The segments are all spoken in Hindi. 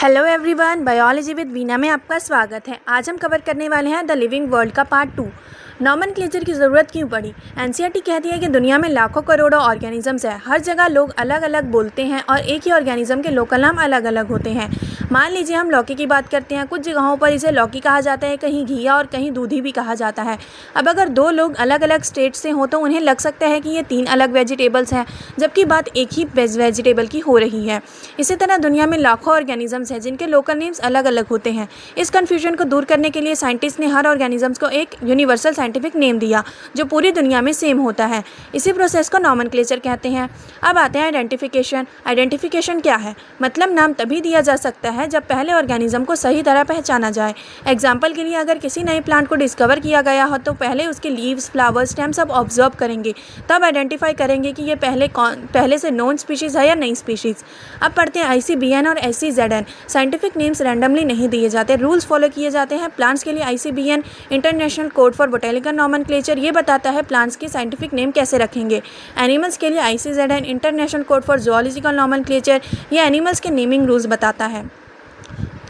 Hello everyone, biology with Veena में आपका स्वागत है। आज हम कवर करने वाले हैं द लिविंग वर्ल्ड का पार्ट 2। नॉमेनक्लेचर की ज़रूरत क्यों पड़ी। एनसीईआरटी कहती है कि दुनिया में लाखों करोड़ों ऑर्गेनिजम्स हैं। हर जगह लोग अलग अलग बोलते हैं और एक ही ऑर्गेनिज्म के लोकल नाम अलग अलग होते हैं। मान लीजिए हम लौकी की बात करते हैं। कुछ जगहों पर इसे लौकी कहा जाता है, कहीं घिया और कहीं दूधी भी कहा जाता है। अब अगर दो लोग अलग अलग स्टेट से हों तो उन्हें लग सकता है कि ये तीन अलग वेजिटेबल्स हैं, जबकि बात एक ही वेजिटेबल की हो रही है। इसी तरह दुनिया में लाखों ऑर्गेनिजम्स हैं जिनके लोकल नेम्स अलग अलग होते हैं। इस कन्फ्यूजन को दूर करने के लिए साइंटिस्ट ने हर ऑर्गेनिजम्स को एक यूनिवर्सल साइंटिफिक नेम दिया जो पूरी दुनिया में सेम होता है। इसी प्रोसेस को नॉमेनक्लेचर कहते हैं। अब आते हैं आइडेंटिफिकेशन। आइडेंटिफिकेशन क्या है? मतलब नाम तभी दिया जा सकता है जब पहले ऑर्गेनिज्म को सही तरह पहचाना जाए। एग्जाम्पल के लिए अगर किसी नए प्लांट को डिस्कवर किया गया हो तो पहले उसके लीव्स, फ्लावर्स, स्टेम सब ऑब्जर्व करेंगे, तब आइडेंटिफाई करेंगे कि ये पहले से नोन स्पीशीज़ है या नई स्पीशीज़। अब पढ़ते हैं ICBN और SCZN। साइंटिफिक नेम्स रैंडमली नहीं दिए जाते, रूल्स फॉलो किए जाते हैं। प्लांट्स के लिए ICBN international code for botanical nomenclature, ये बताता है प्लांट्स की साइंटिफिक नेम कैसे रखेंगे। एनिमल्स के लिए ICZN international code for zoological nomenclature, ये एनिमल्स के नेमिंग रूल्स बताता है।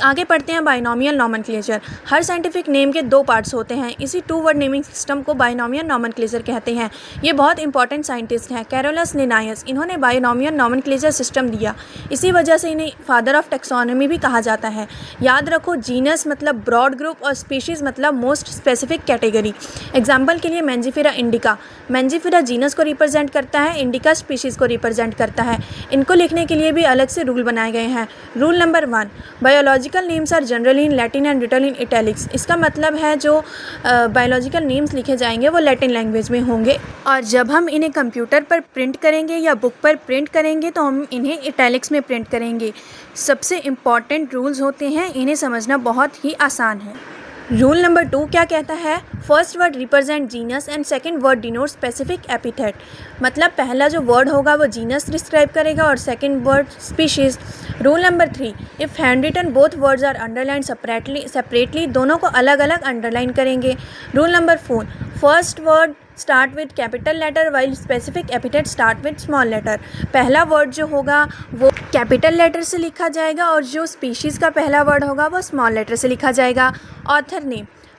आगे पढ़ते हैं बाइनोमियल नॉमेनक्लेचर। हर साइंटिफिक नेम के दो पार्ट्स होते हैं। इसी टू वर्ड नेमिंग सिस्टम को बाइनोमियल नॉमेनक्लेचर कहते हैं। ये बहुत इंपॉर्टेंट साइंटिस्ट हैं, कैरोलस लिनायस। इन्होंने बाइनोमियल नॉमेनक्लेचर सिस्टम दिया। इसी वजह से इन्हें फादर ऑफ टैक्सोनॉमी भी कहा जाता है। याद रखो, जीनस मतलब ब्रॉड ग्रुप और स्पीशीज़ मतलब मोस्ट स्पेसिफिक कैटेगरी। एग्जाम्पल के लिए मैंजीफेरा इंडिका। मैंजीफेरा जीनस को रिप्रेजेंट करता है, इंडिका स्पीशीज़ को रिप्रेजेंट करता है। इनको लिखने के लिए भी अलग से रूल बनाए गए हैं। Rule number 1, biological names are generally in Latin and written in italics. इसका मतलब है जो बायोलॉजिकल नेम्स लिखे जाएंगे वो लैटिन लैंग्वेज में होंगे, और जब हम इन्हें कंप्यूटर पर प्रिंट करेंगे या बुक पर प्रिंट करेंगे तो हम इन्हें इटैलिक्स में प्रिंट करेंगे। सबसे इम्पॉर्टेंट रूल्स होते हैं, इन्हें समझना बहुत ही आसान है। रूल नंबर 2 क्या कहता है? First word represent genus and second word denote specific epithet. मतलब पहला जो वर्ड होगा वो जीनस डिस्क्राइब करेगा और second word species. Rule number 3, if hand written both words are underline separately, दोनों को अलग अलग अंडरलाइन करेंगे। Rule number 4, first word start with capital letter while specific epithet start with small letter. पहला वर्ड जो होगा वो कैपिटल लेटर से लिखा जाएगा और जो स्पीशीज़ का पहला वर्ड होगा वो स्मॉल लेटर से लिखा जाएगा। Author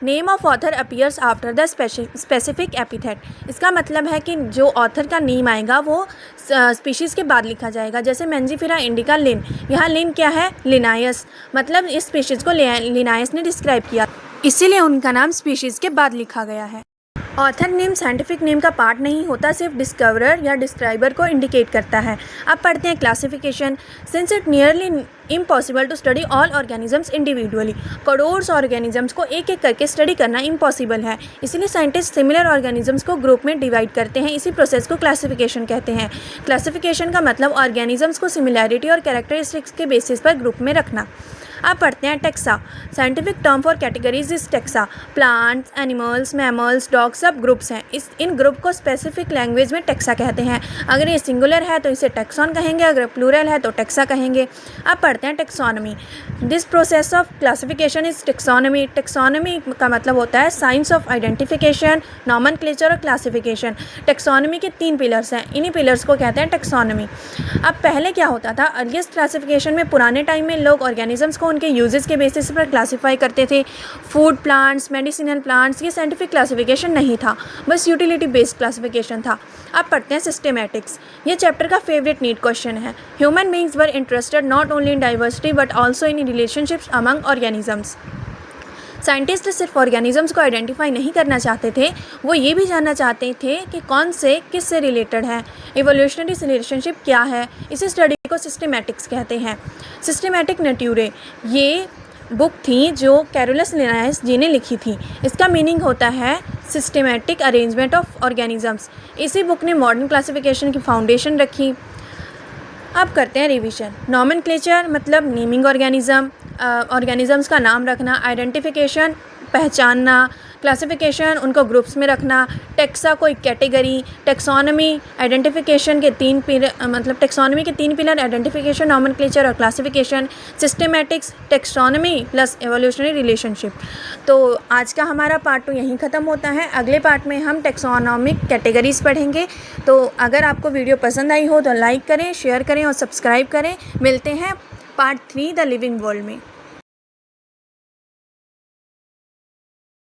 name of author appears after the specific epithet. इसका मतलब है कि जो ऑथर का नेम आएगा वो स्पीशीज़ के बाद लिखा जाएगा। जैसे मैंजीफेरा इंडिका लिन, यहाँ लिन क्या है? लिनायस, मतलब इस स्पीशीज़ को लिनायस ने डिस्क्राइब किया, इसीलिए उनका नाम स्पीशीज़ के बाद लिखा गया है। ऑथर नेम साइंटिफिक नेम का पार्ट नहीं होता, सिर्फ डिस्कवरर या डिस्क्राइबर को इंडिकेट करता है। अब पढ़ते हैं classification. Since it nearly impossible to study all organisms individually, करोड़ों ऑर्गेनिजम्स को एक एक करके स्टडी करना इम्पॉसिबल है, इसलिए साइंटिस्ट सिमिलर ऑर्गेनिजम्स को ग्रुप में डिवाइड करते हैं। इसी प्रोसेस को क्लासिफिकेशन कहते हैं। क्लासिफिकेशन का मतलब ऑर्गेनिजम्स को सिमिलैरिटी और कैरेक्टरिस्टिक्स के बेसिस पर ग्रुप में रखना। अब पढ़ते हैं taxa. Scientific term for categories is taxa. Plants, animals, mammals, dogs सब ग्रुप्स हैं। इन ग्रुप को स्पेसिफिक लैंग्वेज में टेक्सा कहते हैं। अगर ये सिंगुलर है तो इसे टेक्सॉन कहेंगे, अगर प्लूरल है तो टेक्सा कहेंगे। अब पढ़ते हैं taxonomy. This process of classification is taxonomy. Taxonomy का मतलब होता है साइंस ऑफ आइडेंटिफिकेशन, नॉमेनक्लेचर और क्लासिफिकेशन। टेक्सोनॉमी के 3 पिलर्स हैं, इन्हीं पिलर्स को कहते हैं टेक्सोनॉमी। अब पहले क्या होता था? अर्लीस्ट क्लासिफिकेशन में पुराने टाइम में लोग ऑर्गेनिजम्स को उनके यूजेस के बेसिस पर क्लासीफाई करते थे। फूड प्लांट्स, मेडिसिनल प्लांट्स, ये साइंटिफिक क्लासिफिकेशन नहीं था, बस यूटिलिटी बेस्ड क्लासिफिकेशन था। अब पढ़ते हैं सिस्टेमैटिक्स। ये चैप्टर का फेवरेट नीट क्वेश्चन है। Human beings were interested not only in diversity but also in relationships among organisms. Scientist सिर्फ ऑर्गेनिजम्स को आइडेंटिफाई नहीं करना चाहते थे, वो ये भी जानना चाहते थे कि कौन से किस से रिलेटेड है, इवोल्यूशनरी रिलेशनशिप क्या है। इसी स्टडी को सिस्टेमैटिक्स कहते हैं। सिस्टेमैटिक नेट्यूरे ये बुक थी जो कैरोलस लिनायस जी ने लिखी थी। इसका मीनिंग होता है सिस्टेमैटिक अरेंजमेंट ऑफ ऑर्गेनिजम्स। इसी बुक ने मॉडर्न क्लासिफिकेशन की फाउंडेशन रखी। अब करते हैं रिवीजन। नॉमेनक्लेचर मतलब नेमिंग ऑर्गेनिजम्स का नाम रखना। आइडेंटिफिकेशन पहचानना। क्लासिफिकेशन उनको ग्रुप्स में रखना। टेक्सा कोई कैटेगरी। टेक्सोनॉमी आइडेंटिफिकेशन के 3 पिलर, मतलब टेक्सोनॉमी के 3 पिलर आइडेंटिफिकेशन, नॉमेनक्लेचर और classification. Systematics taxonomy plus evolutionary relationship. तो आज का हमारा पार्ट 2 यहीं ख़त्म होता है। अगले पार्ट में हम टेक्सोनॉमिक कैटेगरीज पढ़ेंगे। तो अगर आपको वीडियो पसंद आई हो तो लाइक करें, शेयर करें और सब्सक्राइब करें। मिलते हैं पार्ट 3 द लिविंग वर्ल्ड में।